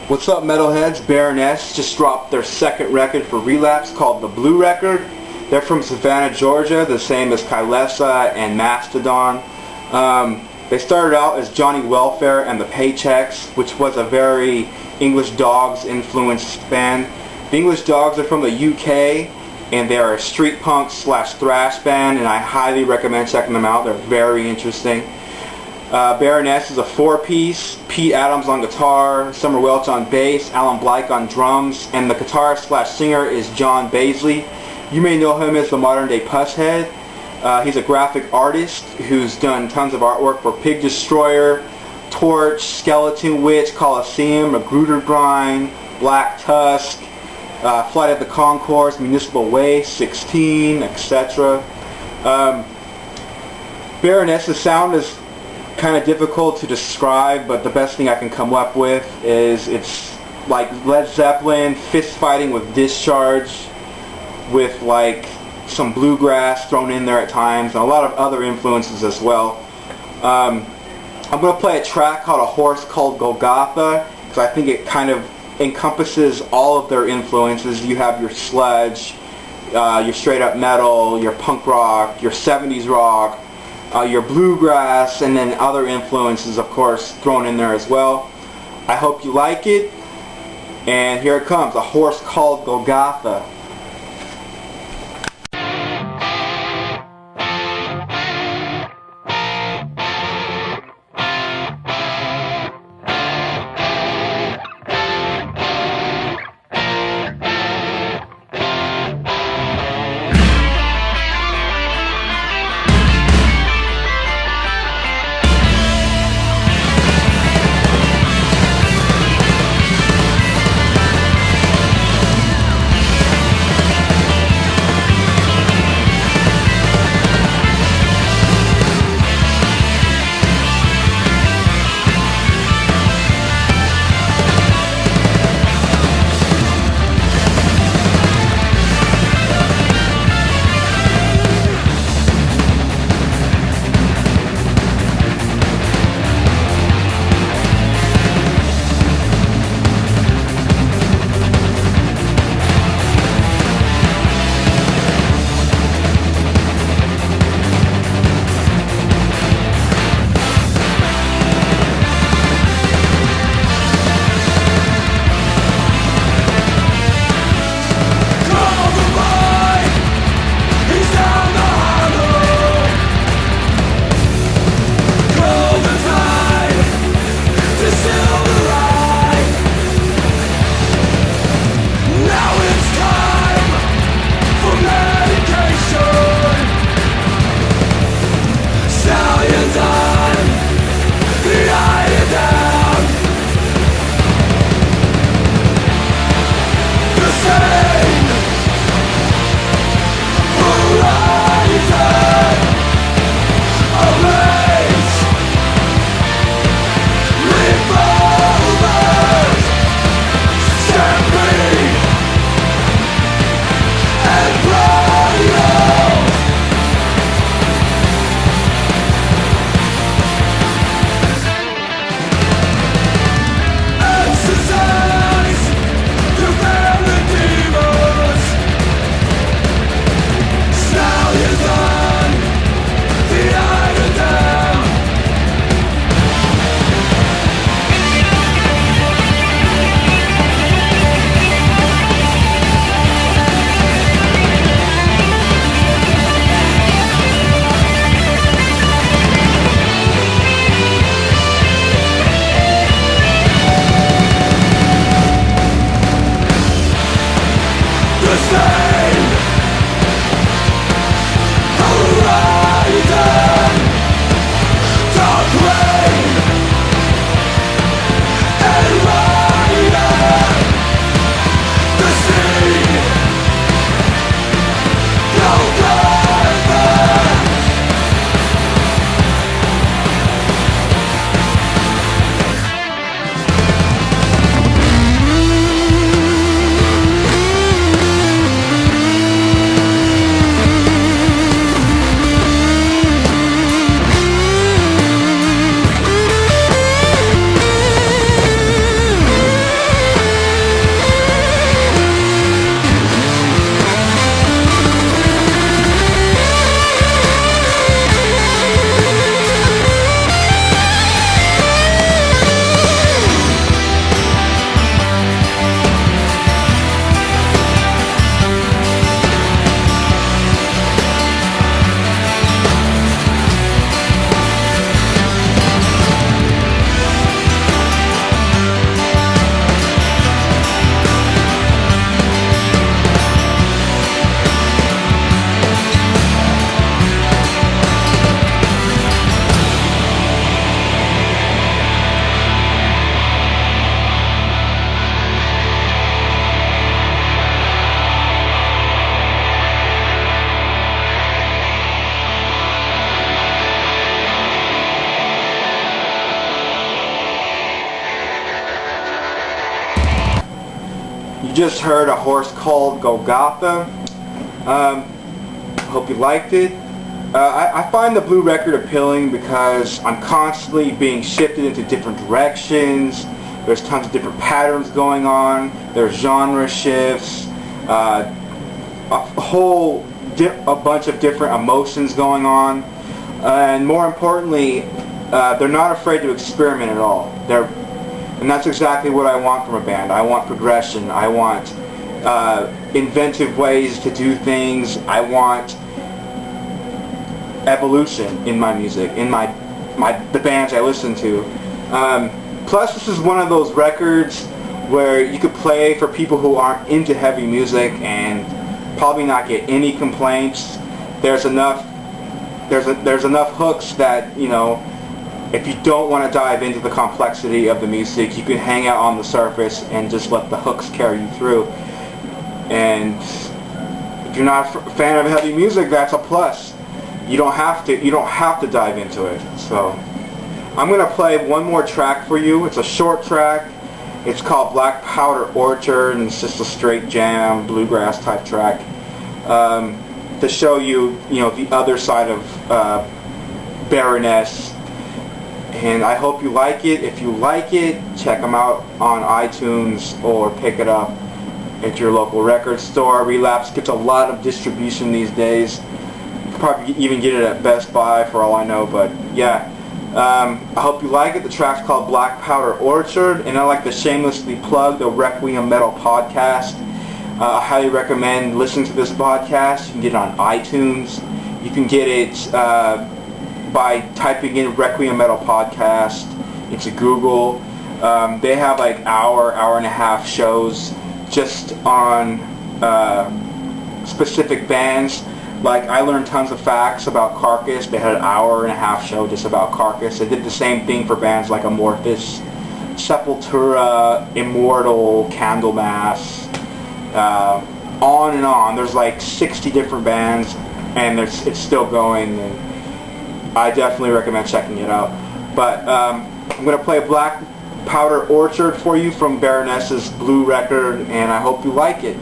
What's up, metalheads? Baroness just dropped their second record for Relapse called The Blue Record. They're from Savannah, Georgia, the same as Kylesa and Mastodon. They started out as Johnny Welfare and the Paychecks, which was a very English Dogs influenced band. The English Dogs are from the UK, and they are a street punk / thrash band, and I highly recommend checking them out. They're very interesting. Baroness is a four-piece, Pete Adams on guitar, Summer Welch on bass, Alan Blake on drums, and the guitarist / singer is John Baisley. You may know him as the modern-day Pusshead. He's a graphic artist who's done tons of artwork for Pig Destroyer, Torch, Skeleton Witch, Coliseum, Magruder Grind, Black Tusk, Flight of the Concourse, Municipal Waste, 16, etc. Baroness's sound is kind of difficult to describe, but the best thing I can come up with is it's like Led Zeppelin fist fighting with Discharge, with like some bluegrass thrown in there at times, and a lot of other influences as well. I'm going to play a track called A Horse Called Golgotha, because I think it kind of encompasses all of their influences. You have your sludge, your straight up metal, your punk rock, your 70s rock, your bluegrass, and then other influences, of course, thrown in there as well. I hope you like it, and here it comes, A Horse Called Golgotha. just heard A Horse Called Golgotha. Hope you liked it. I find the Blue record appealing because I'm constantly being shifted into different directions. There's tons of different patterns going on. There's genre shifts. A bunch of different emotions going on. And more importantly, they're not afraid to experiment at all. And that's exactly what I want from a band. I want progression. I want inventive ways to do things. I want evolution in my music, in the bands I listen to. Plus, this is one of those records where you could play for people who aren't into heavy music and probably not get any complaints. There's enough hooks that, you know, if you don't want to dive into the complexity of the music, you can hang out on the surface and just let the hooks carry you through. And if you're not a fan of heavy music, that's a plus. You don't have to dive into it. So I'm going to play one more track for you. It's a short track. It's called Black Powder Orchard, and it's just a straight jam, bluegrass type track, to show you, the other side of Baroness. And I hope you like it. If you like it, check them out on iTunes or pick it up at your local record store. Relapse gets a lot of distribution these days. You can probably even get it at Best Buy for all I know, but yeah. I hope you like it. The track's called Black Powder Orchard, and I'd like to shamelessly plug the Requiem Metal podcast. I highly recommend listening to this podcast. You can get it on iTunes. You can get it by typing in Requiem Metal podcast into Google. They have like hour and a half shows just on specific bands. Like, I learned tons of facts about Carcass. They had an hour and a half show just about Carcass. They did the same thing for bands like Amorphis, Sepultura, Immortal, Candlemass, on and on. There's like 60 different bands, and it's still going, and I definitely recommend checking it out. But I'm going to play Black Powder Orchard for you from Baroness's Blue record, and I hope you like it.